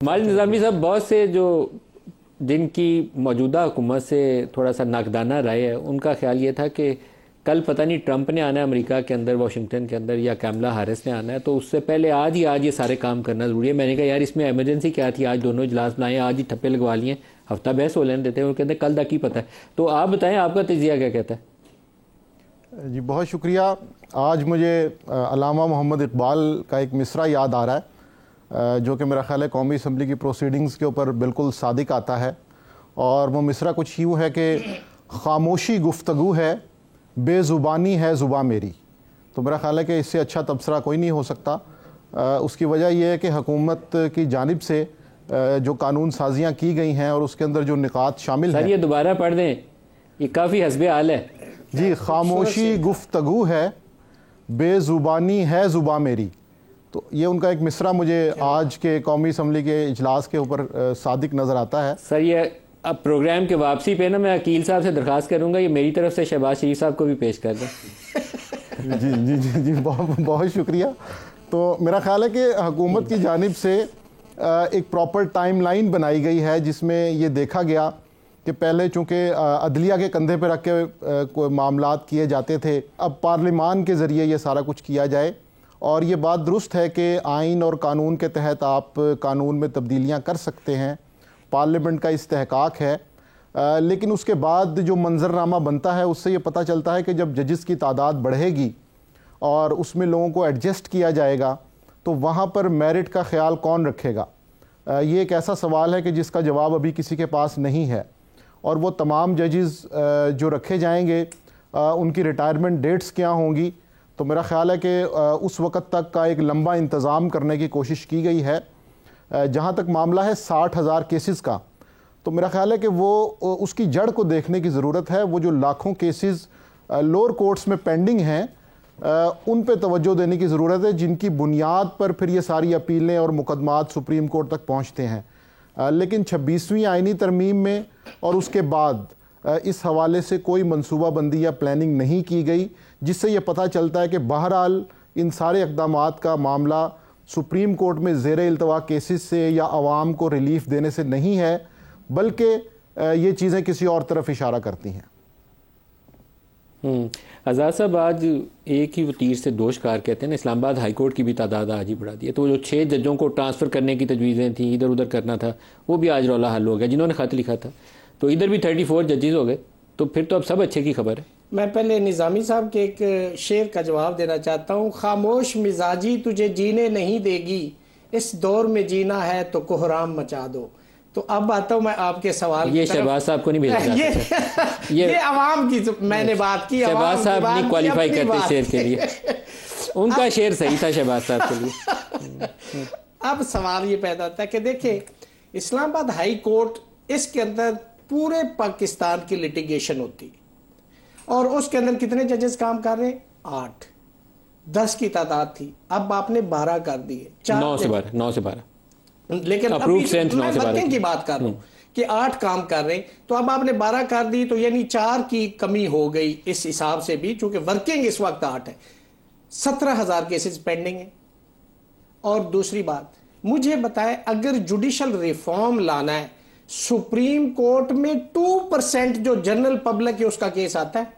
مال نظامی صاحب بہت سے جو جن کی موجودہ حکومت سے تھوڑا سا ناقدانہ رائے ہے، ان کا خیال یہ تھا کہ کل پتہ نہیں ٹرمپ نے آنا ہے امریکہ کے اندر، واشنگٹن کے اندر، یا کیملا ہیرس نے آنا ہے، تو اس سے پہلے آج یہ سارے کام کرنا ضروری ہے۔ میں نے کہا یار اس میں ایمرجنسی کیا تھی، آج دونوں اجلاس بلائیں، آج ہی ٹھپے لگوا لیے، ہفتہ بحث ہو لینے دیتے ہیں، وہ کہتے ہیں کل تک ہی پتہ ہے۔ تو آپ بتائیں آپ کا تجزیہ کیا کہتا ہے؟ جی بہت شکریہ۔ آج مجھے علامہ محمد اقبال کا ایک مصرع یاد آ رہا ہے جو کہ میرا خیال ہے قومی اسمبلی کی پروسیڈنگز کے اوپر بالکل صادق آتا ہے، اور وہ مصرع کچھ یوں ہے کہ خاموشی گفتگو ہے، بے زبانی ہے زباں میری۔ تو میرا خیال ہے کہ اس سے اچھا تبصرہ کوئی نہیں ہو سکتا۔ اس کی وجہ یہ ہے کہ حکومت کی جانب سے جو قانون سازیاں کی گئی ہیں اور اس کے اندر جو نکات شامل ہیں، سر یہ دوبارہ پڑھ دیں، یہ کافی حسب حال ہے۔ جی، خاموشی گفتگو ہے، بے زبانی ہے زباں میری۔ تو یہ ان کا ایک مصرع مجھے آج کے قومی اسمبلی کے اجلاس کے اوپر صادق نظر آتا ہے۔ سر یہ اب پروگرام کے واپسی پہ نا میں عقیل صاحب سے درخواست کروں گا یہ میری طرف سے شہباز شریف صاحب کو بھی پیش کر دیں۔ جی جی جی جی بہت شکریہ۔ تو میرا خیال ہے کہ حکومت کی جانب سے ایک پراپر ٹائم لائن بنائی گئی ہے جس میں یہ دیکھا گیا کہ پہلے چونکہ عدلیہ کے کندھے پہ رکھ کے معاملات کیے جاتے تھے، اب پارلیمان کے ذریعے یہ سارا کچھ کیا جائے۔ اور یہ بات درست ہے کہ آئین اور قانون کے تحت آپ قانون میں تبدیلیاں کر سکتے ہیں، پارلیمنٹ کا استحقاق ہے، لیکن اس کے بعد جو منظرنامہ بنتا ہے اس سے یہ پتہ چلتا ہے کہ جب ججز کی تعداد بڑھے گی اور اس میں لوگوں کو ایڈجسٹ کیا جائے گا تو وہاں پر میرٹ کا خیال کون رکھے گا؟ یہ ایک ایسا سوال ہے کہ جس کا جواب ابھی کسی کے پاس نہیں ہے، اور وہ تمام ججز جو رکھے جائیں گے ان کی ریٹائرمنٹ ڈیٹس کیا ہوں گی؟ تو میرا خیال ہے کہ اس وقت تک کا ایک لمبا انتظام کرنے کی کوشش کی گئی ہے۔ جہاں تک معاملہ ہے 60,000 کیسز کا، تو میرا خیال ہے کہ وہ اس کی جڑ کو دیکھنے کی ضرورت ہے۔ وہ جو لاکھوں کیسز لوور کورٹس میں پینڈنگ ہیں ان پہ توجہ دینے کی ضرورت ہے، جن کی بنیاد پر پھر یہ ساری اپیلیں اور مقدمات سپریم کورٹ تک پہنچتے ہیں۔ لیکن 26ویں آئینی ترمیم میں اور اس کے بعد اس حوالے سے کوئی منصوبہ بندی یا پلاننگ نہیں کی گئی، جس سے یہ پتہ چلتا ہے کہ بہرحال ان سارے اقدامات کا معاملہ سپریم کورٹ میں زیر التوا کیسز سے یا عوام کو ریلیف دینے سے نہیں ہے، بلکہ یہ چیزیں کسی اور طرف اشارہ کرتی ہیں۔ آزاد صاحب آج ایک ہی وہ تیر سے دو شکار کہتے ہیں نا، اسلام آباد ہائی کورٹ کی بھی تعداد آج ہی بڑھا دی ہے، تو جو 6 ججوں کو ٹرانسفر کرنے کی تجویزیں تھیں، ادھر ادھر کرنا تھا، وہ بھی آج رولا حل ہو گیا، جنہوں نے خط لکھا تھا، تو ادھر بھی 34 ججز ہو گئے، تو پھر تو اب سب اچھے کی خبر ہے۔ میں پہلے نظامی صاحب کے ایک شعر کا جواب دینا چاہتا ہوں۔ خاموش مزاجی تجھے جینے نہیں دے گی، اس دور میں جینا ہے تو کوہرام مچا دو۔ تو اب آتا ہوں میں آپ کے سوال یہ شہباز صاحب کو نہیں بھیجا جا سکتا، یہ عوام کی میں نے بات کی، شہباز صاحب نہیں کوالیفائی کرتے شعر کے لیے، ان کا شعر صحیح تھا شہباز صاحب کے لیے۔ اب سوال یہ پیدا ہوتا ہے کہ دیکھیں اسلام آباد ہائی کورٹ، اس کے اندر پورے پاکستان کی لٹیگیشن ہوتی، اور اس کے اندر کتنے ججز کام کر رہے ہیں؟ 8، 10 کی تعداد تھی، اب آپ نے 12 کر دیے، 9 سے 12، لیکن ابھی میں ورکنگ کی بات کر رہا ہوں کہ 8 کام کر رہے ہیں، تو اب آپ نے 12 کر دی، تو یعنی 4 کی کمی ہو گئی اس حساب سے بھی، چونکہ ورکنگ اس وقت 8 ہے۔ 17,000 کیسز پینڈنگ ہیں۔ اور دوسری بات مجھے بتائے، اگر جوڈیشل ریفارم لانا ہے، سپریم کورٹ میں 2% جو جنرل پبلک ہے اس کا کیس آتا ہے،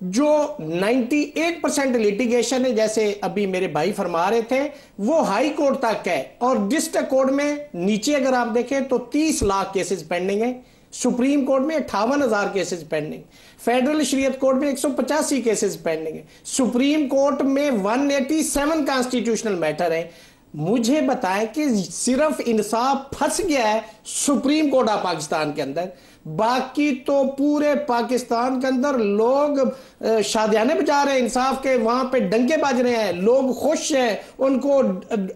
جو 98% لیٹیگیشن ہے، جیسے ابھی میرے بھائی فرما رہے تھے، وہ ہائی کورٹ تک ہے، اور ڈسٹرکٹ کورٹ میں نیچے اگر آپ دیکھیں تو 30 لاکھ کیسز پینڈنگ ہیں، سپریم کورٹ میں 58,000 کیسز پینڈنگ، فیڈرل شریعت کورٹ میں 185 کیسز پینڈنگ ہیں، سپریم کورٹ میں 187 کانسٹیٹیوشنل میٹر ہیں۔ مجھے بتائیں کہ صرف انصاف پھنس گیا ہے سپریم کورٹ آف پاکستان کے اندر، باقی تو پورے پاکستان کے اندر لوگ شادیانے بجا رہے ہیں انصاف کے، وہاں پہ ڈنکے بج رہے ہیں، لوگ خوش ہیں، ان کو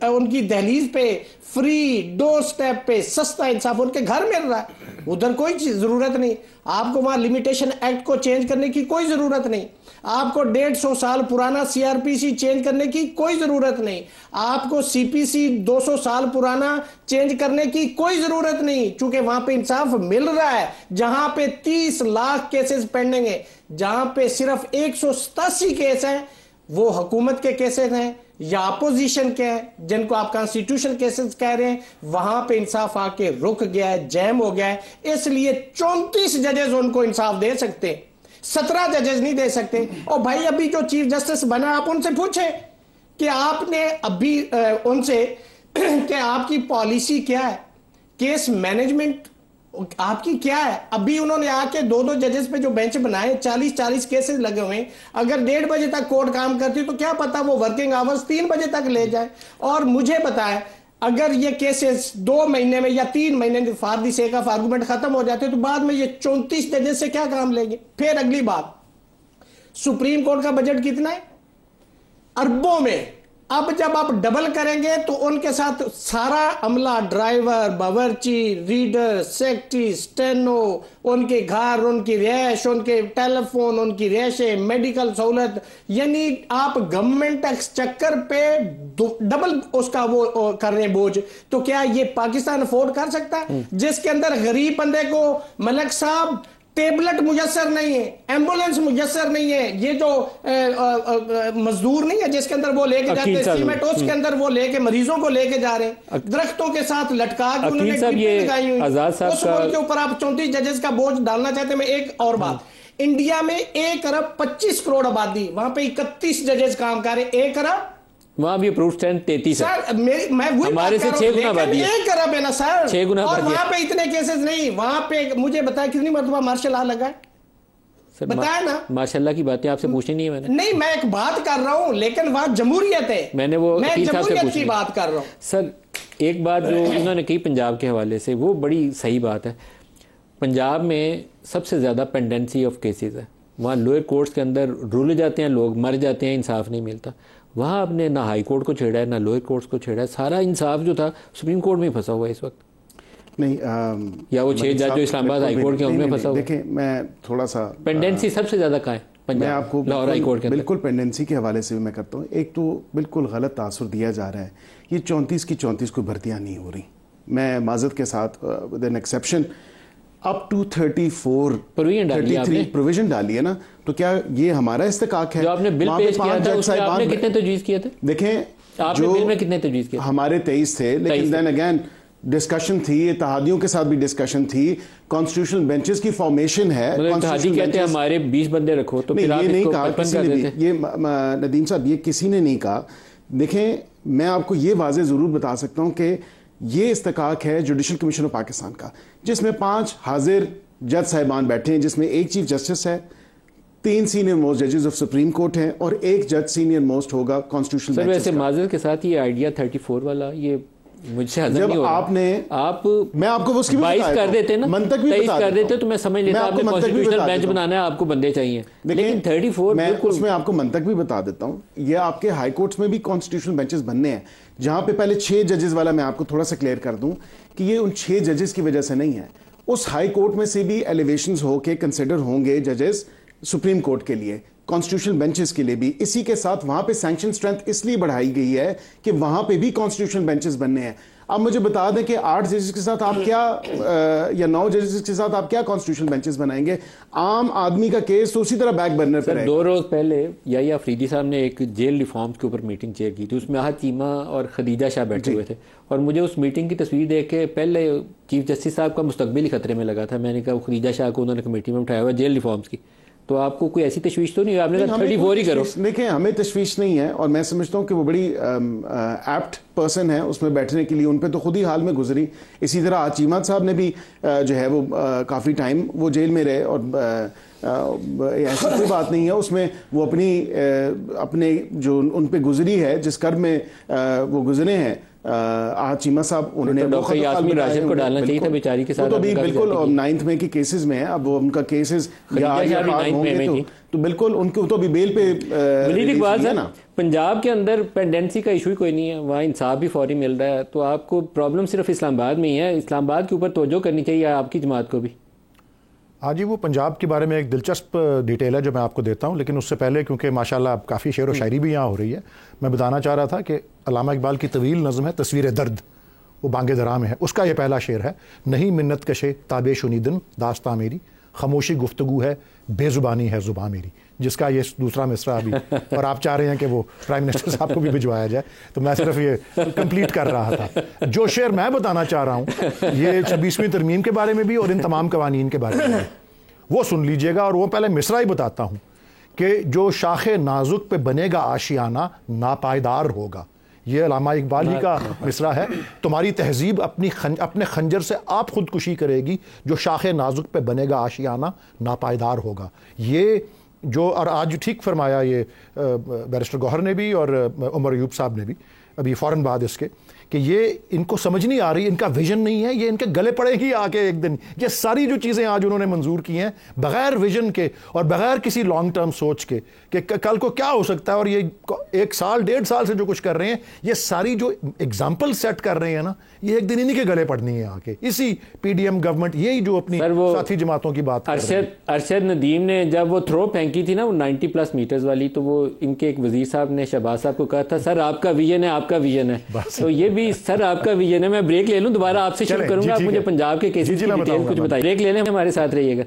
ان کی دہلیز پہ فری ڈور سٹیپ پہ سستا انصاف ان کے گھر مل رہا ہے۔ ادھر کوئی ضرورت نہیں، آپ کو وہاں لمیٹیشن ایکٹ کو چینج کرنے کی کوئی ضرورت نہیں، آپ کو 150 سال پرانا CRPC چینج کرنے کی کوئی ضرورت نہیں، آپ کو CPC 200 سال پرانا چینج کرنے کی کوئی ضرورت نہیں، چونکہ وہاں پہ انصاف مل رہا ہے۔ جہاں پہ 30 لاکھ کیسز پینڈنگ ہیں، جہاں پہ صرف 187 کیس ہیں وہ حکومت کے کیسز ہیں، یا اپوزیشن کے ہیں جن کو آپ کانسٹیٹیوشن کیسز کہہ رہے ہیں, وہاں پہ انصاف آ کے رک گیا ہے, جیم ہو گیا ہے. اس لیے 34 ججز ان کو انصاف دے سکتے ہیں, 17 ججز نہیں دے سکتے. اور بھائی ابھی جو چیف جسٹس بنا, آپ ان سے پوچھیں کہ آپ نے ابھی ان سے کہ آپ کی پالیسی کیا ہے, کیس مینجمنٹ آپ کی کیا ہے. ابھی انہوں نے آ کے 2 ججز پہ جو بینچ بنائے, 40 کیسز لگے ہوئے ہیں. اگر 1:30 بجے تک کورٹ کام کرتی تو کیا پتا وہ ورکنگ آورز 3 بجے تک لے جائے. اور مجھے بتائیں اگر یہ کیسز 2 مہینے میں یا 3 مہینے میں for the sake of argument ختم ہو جاتے تو بعد میں یہ 34 ججز سے کیا کام لیں گے. پھر اگلی بات, سپریم کورٹ کا بجٹ کتنا ہے؟ اربوں میں. اب جب آپ ڈبل کریں گے تو ان کے ساتھ سارا عملہ, ڈرائیور, باورچی, ریڈر, سیکٹری, سٹینو, ان کے گھر, ان کی رہائش, ان کے ٹیلی فون, ان کی رہائشیں, میڈیکل سہولت, یعنی آپ گورنمنٹ ایکسچیکر پہ ڈبل اس کا وہ کر رہے ہیں بوجھ. تو کیا یہ پاکستان افورڈ کر سکتا ہے جس کے اندر غریب بندے کو ملک صاحب ٹیبلٹ میسر نہیں ہے, ایمبولینس میسر نہیں ہے, یہ جو مزدور نہیں ہے جس کے اندر وہ لے کے جاتے ہیں سیمنٹ, اس کے اندر وہ لے کے مریضوں کو لے کے جا رہے ہیں درختوں کے ساتھ لٹکا کے انہوں نے لگائی ہوئی, اس ملک کے اوپر آپ 34 ججز کا بوجھ ڈالنا چاہتے ہیں. میں ایک اور بات, انڈیا میں 1 ارب 25 کروڑ آبادی, وہاں پہ 31 ججز کام کر رہے ہیں. 1 ارب وہاں بھی اپروو اسٹرینتھ 33 ہے, ہمارے سے 6 گنا آبادی ہے. 1 ارب ہے نا سر, 6 گنا اور آبادی ہے. وہاں پہ اتنے کیسز نہیں. وہاں پہ مجھے بتایا کتنی مرتبہ مارشل لا لگا ہے, بتایا نا. ماشاءاللہ کی باتیں آپ سے پوچھنی نہیں ہے میں نے. نہیں, میں ایک بات کر رہا ہوں, لیکن وہاں جمہوریت ہے, میں نے وہ جمہوریت کی بات کر رہا ہوں. سر ایک بات جو انہوں نے کہی پنجاب کے حوالے سے, وہ بڑی صحیح بات ہے. پنجاب میں سب سے زیادہ پینڈنسی آف کیسز ہے. وہاں لوئر کورٹس کے اندر رول جاتے ہیں, لوگ مر جاتے ہیں, انصاف نہیں ملتا. وہاں آپ نے نہ ہائی کورٹ کو چھیڑا ہے نہ لوئر کورٹس کو چھیڑا ہے. سارا انصاف جو تھا سپریم کورٹ میں پھنسا ہوا ہے اس وقت. نہیں, یا وہ 6 جج جو اسلام آباد ہائی کورٹ کے ان میں پھنسا ہوا. دیکھیں میں تھوڑا سا پینڈنسی سب سے زیادہ کہاں ہے میں آپ کو لاہور ہائی کورٹ کے اندر. بالکل پینڈنسی کے حوالے سے بھی میں کرتا ہوں. ایک تو بالکل غلط تاثر دیا جا رہا ہے, یہ 34 کی 34 کوئی بھرتیاں نہیں ہو رہی. میں معذرت کے ساتھ with an exception up to 34 provision ڈالی ہے نا, تو کیا یہ ہمارا استحقاق ہے؟ جو آپ نے بل پیش کیا تھا اس میں آپ نے کتنے تجویز کیے تھے؟ دیکھیں آپ نے بل میں کتنے تجویز کیے؟ ہمارے 23 تھے, لیکن دین اگین ڈسکشن تھی, اتحادیوں کے ساتھ بھی ڈسکشن تھی, کانسٹیٹیوشنل بینچز کی فارمیشن ہے. اتحادی کہتے ہیں ہمارے 20 بندے رکھو, تو پھر آپ یہ اس نہیں کو کہا کسی نے بھی. یہ ندیم صاحب یہ کسی نے نہیں کہا. دیکھیں میں آپ کو یہ واضح ضرور بتا سکتا ہوں کہ یہ استحقاق ہے جوڈیشل کمیشن آف پاکستان کا, جس میں 5 حاضر جج صاحبان بیٹھے ہیں, جس میں 1 چیف جسٹس ہے, 3 سینئر موسٹ ججز آف سپریم کورٹ ہیں, اور 1 جج سینئر موسٹ ہوگا کانسٹیٹیوشنل بینچ. ویسے معذرت کے ساتھ یہ آئیڈیا 34 والا یہ مجھ سے حضر نہیں ہو رہا. آپ میں آپ کو اس کی 22 کر دیتے نا, 23 کر دیتے تو میں سمجھ لیتا آپ نے کانسٹیٹیوشنل بینچ بنانا ہے, آپ کو بندے چاہیے. لیکن 34 میں اس میں آپ کو منطق بھی بتا دیتا ہوں. یہ آپ کے ہائی کورٹس میں بھی کانسٹیٹیوشنل بینچز بننے ہیں, جہاں پہ پہلے 6 ججز والا میں آپ کو تھوڑا سا کلیئر کر دوں کہ یہ ان 6 ججز کی وجہ سے نہیں ہے. اس ہائی کورٹ میں سے بھی ایلیویشنز ہو کے کنسیڈر ہوں گے ججز سپریم کورٹ کے لیے, کانسٹیٹیوشنل بینچز کے لیے بھی. اسی کے ساتھ وہاں پہ سینکشن اسٹرینتھ اس لیے بڑھائی گئی ہے کہ وہاں پہ بھی کانسٹیٹیوشنل بینچز بننے ہیں. اب مجھے بتا دیں کہ 8 ججز کے ساتھ آپ کیا یا 9 ججز کے ساتھ آپ کیا کانسٹیٹیوشنل بینچز بنائیں گے؟ عام آدمی کا کیس تو اسی طرح بیک برنر پہ رہے گا. 2 روز پہلے یا افریدی صاحب نے ایک جیل ریفارمز کے اوپر میٹنگ چیئر کی تھی, اس میں احد چیمہ اور خدیجہ شاہ بیٹھے ہوئے تھے, اور مجھے اس میٹنگ کی تصویر دیکھ کے پہلے چیف جسٹس صاحب کا مستقبل ہی خطرے میں لگا تھا. میں نے کہا خدیجہ شاہ کو انہوں نے کمیٹی میں اٹھایا ہوا جیل ریفارمز کی, تو آپ کو کوئی ایسی تشویش تو نہیں ہے؟ آپ نے کہا 34 ہی کرو. دیکھیں ہمیں تشویش نہیں ہے, اور میں سمجھتا ہوں کہ وہ بڑی ایپٹ پرسن ہے اس میں بیٹھنے کے لیے. ان پہ تو خود ہی حال میں گزری. اسی طرح آچیمات صاحب نے بھی جو ہے وہ کافی ٹائم وہ جیل میں رہے, اور ایسی کوئی بات نہیں ہے اس میں. وہ اپنے جو ان پہ گزری ہے, جس کرب میں وہ گزرے ہیں چیمہ صاحب, انہوں نے راشد کو ڈالنا چاہیے تھا بیچاری کے ساتھ. تو بھی بالکل 9th میں کی کیسز میں ہے. اب وہ ان کا کیسز تو بالکل ان کو تو بھی بیل پہ. ایک بات ہے نا, پنجاب کے اندر پینڈنسی کا ایشو ہی کوئی نہیں ہے, وہاں انصاف بھی فوری مل رہا ہے. تو آپ کو پرابلم صرف اسلام آباد میں ہی ہے. اسلام آباد کے اوپر توجہ کرنی چاہیے آپ کی جماعت کو بھی. ہاں جی, وہ پنجاب کے بارے میں ایک دلچسپ ڈیٹیل ہے جو میں آپ کو دیتا ہوں, لیکن اس سے پہلے کیونکہ ماشاءاللہ اب کافی شعر و شاعری بھی یہاں ہو رہی ہے, میں بتانا چاہ رہا تھا کہ علامہ اقبال کی طویل نظم ہے تصویر درد, وہ بانگ درا میں ہے. اس کا یہ پہلا شعر ہے, نہیں منت کشے تابے شنیدن داستاں میری, خاموشی گفتگو ہے، بے زبانی ہے زباں میری، جس کا یہ دوسرا مصرع ابھی اور آپ چاہ رہے ہیں کہ وہ پرائم منسٹر صاحب کو بھی بھجوایا جائے، تو میں صرف یہ کمپلیٹ کر رہا تھا۔ جو شعر میں بتانا چاہ رہا ہوں یہ 26ویں ترمیم کے بارے میں بھی اور ان تمام قوانین کے بارے میں بھی، وہ سن لیجئے گا، اور وہ پہلے مصرع ہی بتاتا ہوں کہ جو شاخ نازک پہ بنے گا آشیانہ ناپائیدار ہوگا۔ یہ علامہ اقبال ہی کا مصرع ہے۔ تمہاری تہذیب اپنے خنجر سے آپ خودکشی کرے گی، جو شاخ نازک پہ بنے گا آشیانہ ناپائیدار ہوگا۔ یہ جو، اور آج ٹھیک فرمایا یہ بیرسٹر گوہر نے بھی اور عمر ایوب صاحب نے بھی ابھی فوراً بعد اس کے، کہ یہ ان کو سمجھ نہیں آ رہی، ان کا ویژن نہیں ہے، یہ ان کے گلے پڑے گی آ کے ایک دن۔ یہ ساری جو چیزیں آج انہوں نے منظور کی ہیں بغیر ویژن کے اور بغیر کسی لانگ ٹرم سوچ کے کہ کل کو کیا ہو سکتا ہے، اور یہ 1 سال 1.5 سال سے جو کچھ کر رہے ہیں، یہ ساری جو ایگزامپل سیٹ کر رہے ہیں نا، یہ ایک دن انہی کے گلے پڑنی ہے آ کے، اسی پی ڈی ایم گورنمنٹ یہی جو اپنی ساتھی جماعتوں کی بات کر رہے ہیں۔ ارشد ندیم نے جب وہ تھرو پھینکی تھی نا وہ 90+ میٹرز والی، تو وہ ان کے ایک وزیر صاحب نے شہباز صاحب کو کہا تھا سر آپ کا ویژن ہے، آپ کا ویژن ہے، تو یہ بھی سر آپ کا ویژن ہے۔ میں بریک لے لوں، دوبارہ آپ سے شروع کروں گا، آپ مجھے پنجاب کے کیسز کی ڈیٹیل کچھ بتائیے۔ بریک لینے ہمارے ساتھ رہیے گا۔